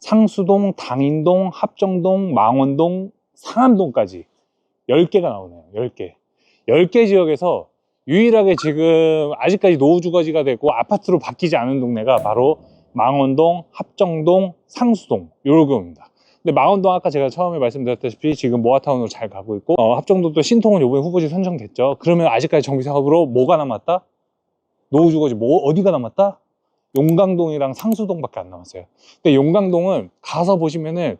상수동, 당인동, 합정동, 망원동, 상암동까지 10개가 나오네요. 10개. 10개 지역에서 유일하게 지금 아직까지 노후주거지가 되고 아파트로 바뀌지 않은 동네가 바로 망원동, 합정동, 상수동 요렇게입니다. 근데 망원동 아까 제가 처음에 말씀드렸다시피 지금 모아타운으로 잘 가고 있고, 합정동도 신통은 이번에 후보지 선정됐죠. 그러면 아직까지 정비사업으로 뭐가 남았다? 노후주거지 어디가 남았다? 용강동이랑 상수동밖에 안 남았어요. 근데 용강동은 가서 보시면은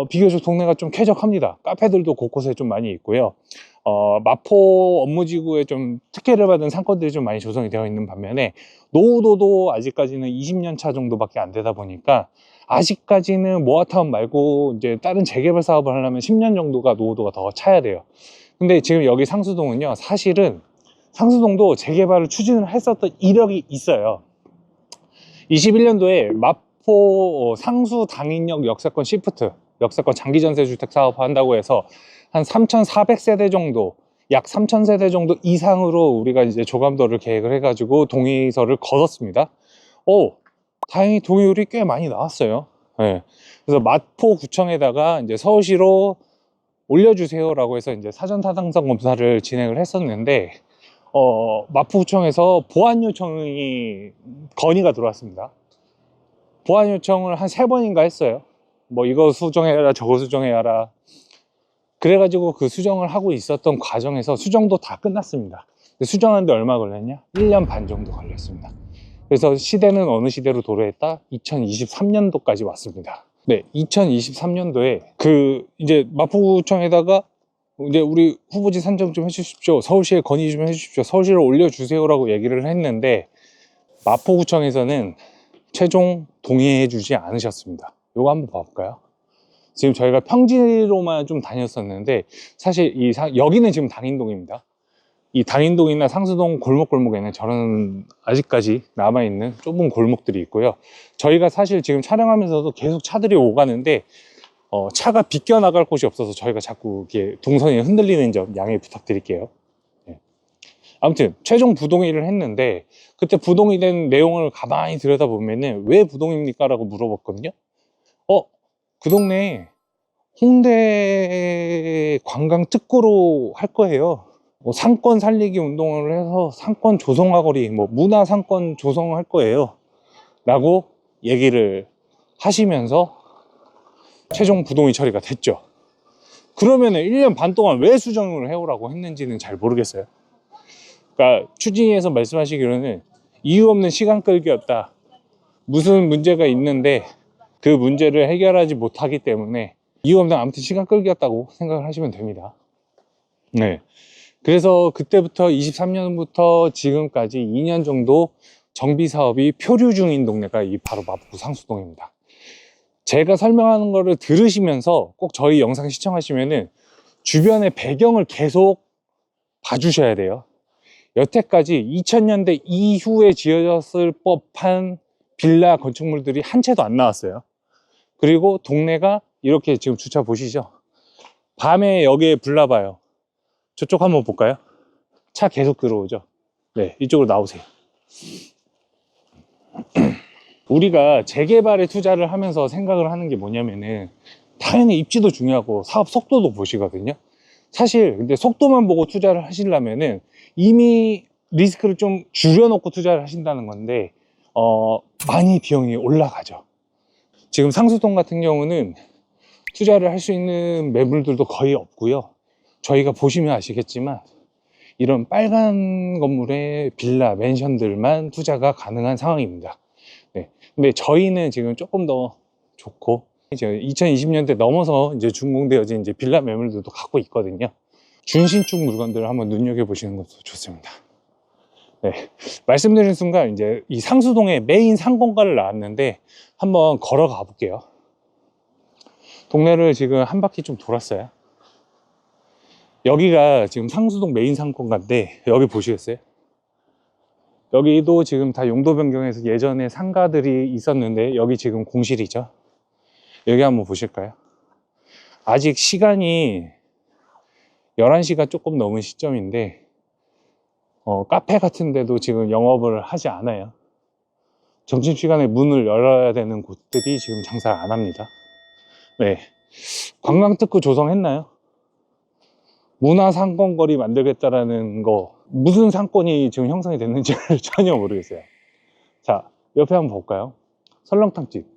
비교적 동네가 좀 쾌적합니다. 카페들도 곳곳에 좀 많이 있고요. 마포 업무지구에 좀 특혜를 받은 상권들이 좀 많이 조성이 되어 있는 반면에 노후도도 아직까지는 20년 차 정도밖에 안 되다 보니까 아직까지는 모아타운 말고 이제 다른 재개발 사업을 하려면 10년 정도가 노후도가 더 차야 돼요. 근데 지금 여기 상수동은요, 사실은 상수동도 재개발을 추진을 했었던 이력이 있어요. 21년도에 마포 상수 당인역 역세권 시프트, 역세권 장기전세 주택 사업 한다고 해서 한 3,400세대 정도, 약 3,000세대 정도 이상으로 우리가 이제 조감도를 계획을 해가지고 동의서를 거뒀습니다. 다행히 동의율이 꽤 많이 나왔어요. 네. 그래서 마포구청에다가 이제 서울시로 올려주세요라고 해서 이제 사전타당성 검사를 진행을 했었는데, 마포구청에서 보완 요청이 건의가 들어왔습니다. 보완 요청을 한 3번인가 했어요. 뭐 이거 수정해라 저거 수정해라. 그래가지고 그 수정을 하고 있었던 과정에서 수정도 다 끝났습니다. 수정하는데 얼마 걸렸냐? 1년 반 정도 걸렸습니다. 그래서 시대는 어느 시대로 도래했다? 2023년도까지 왔습니다. 네, 2023년도에 이제 마포구청에다가 이제 우리 후보지 산정 좀 해주십시오, 서울시에 건의 좀 해주십시오, 서울시로 올려주세요라고 얘기를 했는데 마포구청에서는 최종 동의해 주지 않으셨습니다. 요거 한번 봐볼까요? 지금 저희가 평지로만 좀 다녔었는데 사실 여기는 지금 당인동입니다. 이 당인동이나 상수동 골목골목에는 저런 아직까지 남아있는 좁은 골목들이 있고요. 저희가 사실 지금 촬영하면서도 계속 차들이 오가는데 차가 비껴나갈 곳이 없어서 저희가 자꾸 이렇게 동선이 흔들리는 점 양해 부탁드릴게요. 네. 아무튼 최종 부동의를 했는데 그때 부동의된 내용을 가만히 들여다보면은 왜 부동입니까? 라고 물어봤거든요. 그 동네 홍대 관광 특구로 할 거예요. 상권 살리기 운동을 해서 상권 조성화거리, 문화 상권 조성할 거예요 라고 얘기를 하시면서 최종 부동의 처리가 됐죠. 그러면은 1년 반 동안 왜 수정을 해오라고 했는지는 잘 모르겠어요. 그러니까 추진위에서 말씀하시기로는 이유 없는 시간 끌기였다, 무슨 문제가 있는데 그 문제를 해결하지 못하기 때문에 이유 없는 아무튼 시간 끌기였다고 생각을 하시면 됩니다. 네. 그래서 그때부터 23년부터 지금까지 2년 정도 정비 사업이 표류 중인 동네가 바로 마포구 상수동입니다. 제가 설명하는 거를 들으시면서 꼭 저희 영상 시청하시면은 주변의 배경을 계속 봐주셔야 돼요. 여태까지 2000년대 이후에 지어졌을 법한 빌라 건축물들이 한 채도 안 나왔어요. 그리고 동네가 이렇게 지금 주차 보시죠? 밤에 여기에 불나봐요. 저쪽 한번 볼까요? 차 계속 들어오죠? 네, 이쪽으로 나오세요. 우리가 재개발에 투자를 하면서 생각을 하는 게 뭐냐면은 당연히 입지도 중요하고 사업 속도도 보시거든요. 사실 근데 속도만 보고 투자를 하시려면은 이미 리스크를 좀 줄여놓고 투자를 하신다는 건데 많이 비용이 올라가죠. 지금 상수동 같은 경우는 투자를 할 수 있는 매물들도 거의 없고요. 저희가 보시면 아시겠지만 이런 빨간 건물의 빌라, 맨션들만 투자가 가능한 상황입니다. 네. 근데 저희는 지금 조금 더 좋고 이제 2020년대 넘어서 이제 준공되어진 이제 빌라 매물들도 갖고 있거든요. 준신축 물건들을 한번 눈여겨보시는 것도 좋습니다. 네. 말씀드린 순간 이제 이 상수동에 메인 상권가를 나왔는데 한번 걸어가 볼게요. 동네를 지금 한 바퀴 좀 돌았어요. 여기가 지금 상수동 메인 상권가인데 여기 보시겠어요? 여기도 지금 다 용도 변경해서 예전에 상가들이 있었는데 여기 지금 공실이죠. 여기 한번 보실까요? 아직 시간이 11시가 조금 넘은 시점인데 카페 같은 데도 지금 영업을 하지 않아요. 점심시간에 문을 열어야 되는 곳들이 지금 장사를 안 합니다. 네. 관광특구 조성했나요? 문화상권거리 만들겠다라는 거, 무슨 상권이 지금 형성이 됐는지를 전혀 모르겠어요. 자, 옆에 한번 볼까요? 설렁탕집.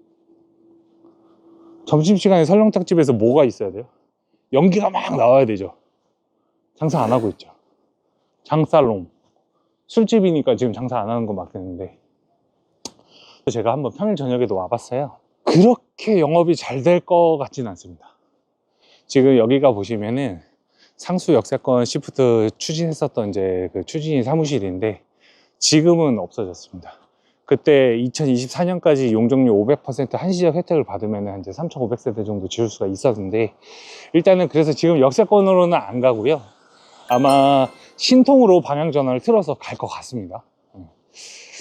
점심시간에 설렁탕집에서 뭐가 있어야 돼요? 연기가 막 나와야 되죠. 장사 안 하고 있죠. 장살롱. 술집이니까 지금 장사 안 하는 거 맞겠는데, 제가 한번 평일 저녁에도 와봤어요. 그렇게 영업이 잘 될 것 같진 않습니다. 지금 여기가 보시면은 상수 역세권 시프트 추진했었던 이제 그 추진이 사무실인데, 지금은 없어졌습니다. 그때 2024년까지 용적률 500% 한시적 혜택을 받으면 한 3,500세대 정도 지을 수가 있었는데, 일단은 그래서 지금 역세권으로는 안 가고요. 아마 신통으로 방향 전환을 틀어서 갈 것 같습니다.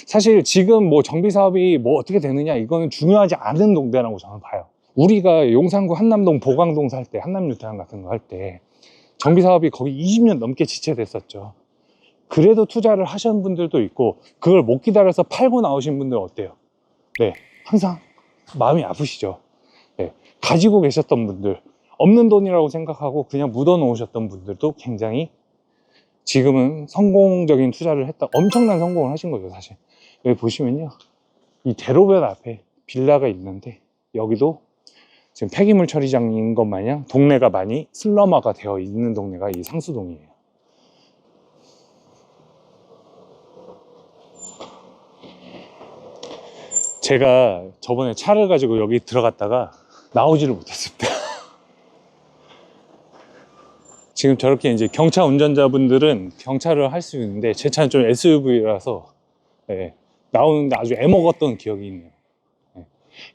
사실 지금 뭐 정비 사업이 뭐 어떻게 되느냐, 이거는 중요하지 않은 동네라고 저는 봐요. 우리가 용산구 한남동 보강동 살 때, 한남뉴타운 같은 거 할 때 정비 사업이 거의 20년 넘게 지체됐었죠. 그래도 투자를 하신 분들도 있고, 그걸 못 기다려서 팔고 나오신 분들 어때요? 네, 항상 마음이 아프시죠. 네, 가지고 계셨던 분들, 없는 돈이라고 생각하고 그냥 묻어 놓으셨던 분들도 굉장히 지금은 성공적인 투자를 했다, 엄청난 성공을 하신 거죠. 사실 여기 보시면요, 이 대로변 앞에 빌라가 있는데, 여기도 지금 폐기물 처리장인 것 마냥 동네가 많이 슬럼화가 되어 있는 동네가 이 상수동이에요. 제가 저번에 차를 가지고 여기 들어갔다가 나오지를 못했습니다. 지금 저렇게 이제 경차 운전자분들은 경차를 할 수 있는데, 제 차는 좀 SUV라서 네, 나오는데 아주 애먹었던 기억이 있네요. 네.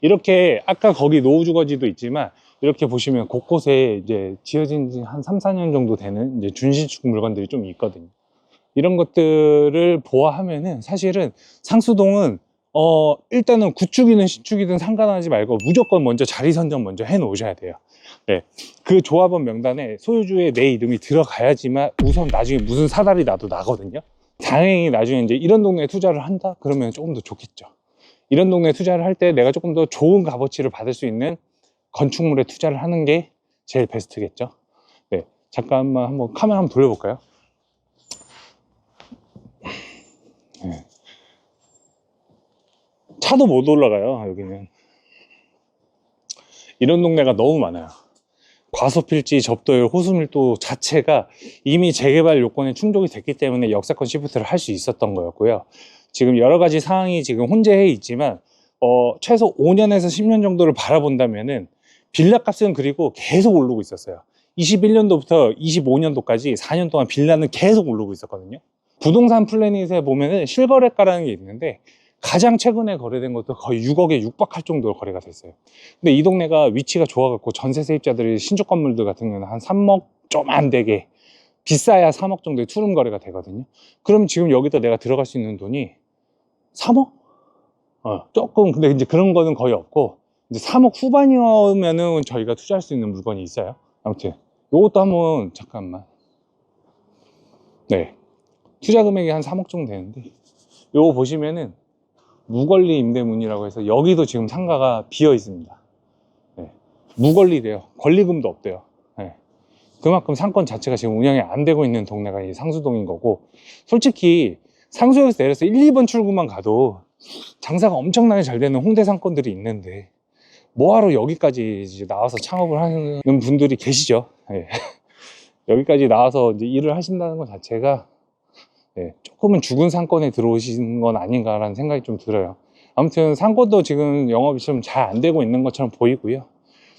이렇게 아까 거기 노후주거지도 있지만, 이렇게 보시면 곳곳에 이제 지어진 지 한 3, 4년 정도 되는 이제 준신축 물건들이 좀 있거든요. 이런 것들을 보아하면은 사실은 상수동은 일단은 구축이든 신축이든 상관하지 말고 무조건 먼저 자리 선정 먼저 해 놓으셔야 돼요. 네, 그 조합원 명단에 소유주의 내 이름이 들어가야지만 우선 나중에 무슨 사달이 나도 나거든요. 다행히 나중에 이제 이런 동네에 투자를 한다 그러면 조금 더 좋겠죠. 이런 동네에 투자를 할 때 내가 조금 더 좋은 값어치를 받을 수 있는 건축물에 투자를 하는 게 제일 베스트겠죠. 네, 잠깐만 한번 카메라 한번 돌려볼까요? 네. 차도 못 올라가요. 여기는 이런 동네가 너무 많아요. 과소필지, 접도율, 호수밀도 자체가 이미 재개발 요건에 충족이 됐기 때문에 역세권 시프트를 할 수 있었던 거였고요. 지금 여러 가지 상황이 지금 혼재해 있지만 최소 5년에서 10년 정도를 바라본다면은 빌라 값은 그리고 계속 오르고 있었어요. 21년도부터 25년도까지 4년 동안 빌라는 계속 오르고 있었거든요. 부동산 플래닛에 보면은 실거래가라는 게 있는데, 가장 최근에 거래된 것도 거의 6억에 육박할 정도로 거래가 됐어요. 근데 이 동네가 위치가 좋아갖고 전세 세입자들이 신축 건물들 같은 경우는 한 3억 좀 안 되게, 비싸야 3억 정도의 투룸 거래가 되거든요. 그럼 지금 여기다 내가 들어갈 수 있는 돈이 3억? 조금, 근데 이제 그런 거는 거의 없고, 이제 3억 후반이면은 저희가 투자할 수 있는 물건이 있어요. 아무튼 요것도 한번 잠깐만. 네, 투자 금액이 한 3억 정도 되는데, 요거 보시면은 무권리 임대문이라고 해서 여기도 지금 상가가 비어 있습니다. 네, 무권리래요. 권리금도 없대요. 네, 그만큼 상권 자체가 지금 운영이 안 되고 있는 동네가 이 상수동인 거고, 솔직히 상수역에서 내려서 1, 2번 출구만 가도 장사가 엄청나게 잘 되는 홍대 상권들이 있는데, 뭐하러 여기까지 이제 나와서 창업을 하는 분들이 계시죠. 네. 여기까지 나와서 이제 일을 하신다는 것 자체가, 네, 조금은 죽은 상권에 들어오신 건 아닌가라는 생각이 좀 들어요. 아무튼 상권도 지금 영업이 좀 잘 안 되고 있는 것처럼 보이고요.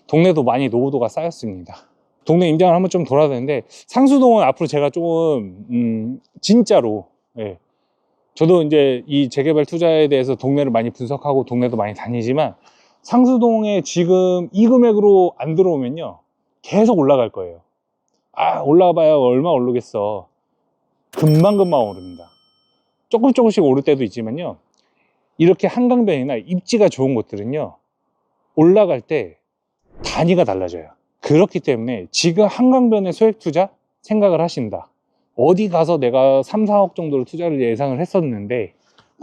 동네도 많이 노후도가 쌓였습니다. 동네 임장을 한번 좀 돌아야 되는데, 상수동은 앞으로 제가 조금 진짜로, 네, 저도 이제 이 재개발 투자에 대해서 동네를 많이 분석하고 동네도 많이 다니지만, 상수동에 지금 이 금액으로 안 들어오면요 계속 올라갈 거예요. 올라가봐야 얼마 오르겠어. 금방금방 오릅니다. 조금씩 오를 때도 있지만요, 이렇게 한강변이나 입지가 좋은 곳들은요 올라갈 때 단위가 달라져요. 그렇기 때문에 지금 한강변에 소액 투자 생각을 하신다, 어디 가서 내가 3, 4억 정도를 투자를 예상을 했었는데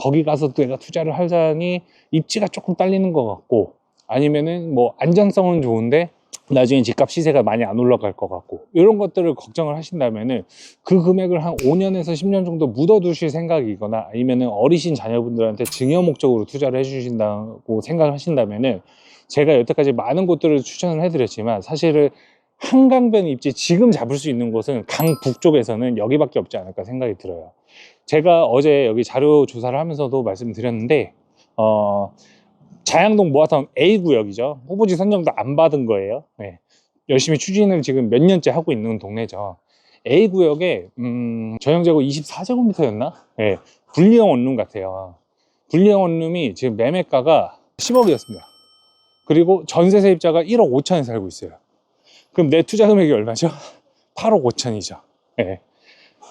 거기 가서 내가 투자를 하자니 입지가 조금 딸리는 것 같고, 아니면은 뭐 안정성은 좋은데 나중에 집값 시세가 많이 안 올라갈 것 같고, 이런 것들을 걱정을 하신다면은 그 금액을 한 5년에서 10년 정도 묻어두실 생각이거나, 아니면은 어리신 자녀분들한테 증여 목적으로 투자를 해주신다고 생각을 하신다면은, 제가 여태까지 많은 곳들을 추천을 해드렸지만 사실은 한강변 입지 지금 잡을 수 있는 곳은 강북쪽에서는 여기밖에 없지 않을까 생각이 들어요. 제가 어제 여기 자료 조사를 하면서도 말씀드렸는데, 자양동 모아타운 A구역이죠. 후보지 선정도 안 받은 거예요. 네. 열심히 추진을 지금 몇 년째 하고 있는 동네죠. A구역에 전용재고 24제곱미터였나? 네. 분리형 원룸 같아요. 분리형 원룸이 지금 매매가가 10억이었습니다. 그리고 전세 세입자가 1억 5천에 살고 있어요. 그럼 내 투자 금액이 얼마죠? 8억 5천이죠. 네.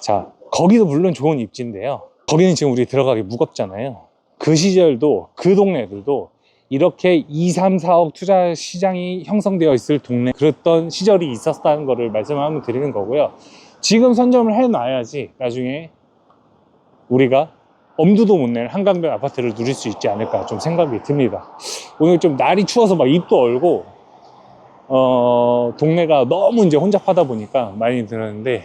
자, 거기도 물론 좋은 입지인데요. 거기는 지금 우리 들어가기 무겁잖아요. 그 시절도, 그 동네들도 이렇게 2, 3, 4억 투자 시장이 형성되어 있을 동네, 그랬던 시절이 있었다는 거를 말씀을 한번 드리는 거고요. 지금 선점을 해놔야지 나중에 우리가 엄두도 못 낼 한강변 아파트를 누릴 수 있지 않을까 좀 생각이 듭니다. 오늘 좀 날이 추워서 막 입도 얼고 동네가 너무 이제 혼잡하다 보니까 많이 들었는데,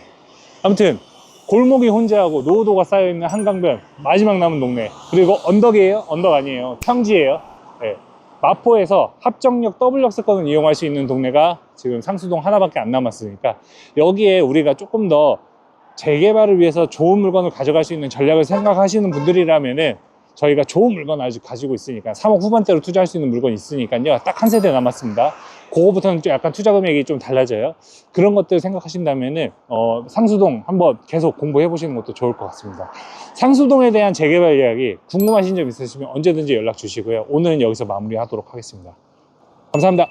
아무튼 골목이 혼재하고 노후도가 쌓여있는 한강변 마지막 남은 동네, 그리고 언덕이에요? 언덕 아니에요. 평지예요. 네. 마포에서 합정역 더블역세권을 이용할 수 있는 동네가 지금 상수동 하나밖에 안 남았으니까, 여기에 우리가 조금 더 재개발을 위해서 좋은 물건을 가져갈 수 있는 전략을 생각하시는 분들이라면은, 저희가 좋은 물건 아직 가지고 있으니까 3억 후반대로 투자할 수 있는 물건이 있으니까요. 딱 한 세대 남았습니다. 그거부터는 좀 약간 투자 금액이 좀 달라져요. 그런 것들 생각하신다면은 상수동 한번 계속 공부해 보시는 것도 좋을 것 같습니다. 상수동에 대한 재개발 이야기 궁금하신 점 있으시면 언제든지 연락 주시고요. 오늘은 여기서 마무리하도록 하겠습니다. 감사합니다.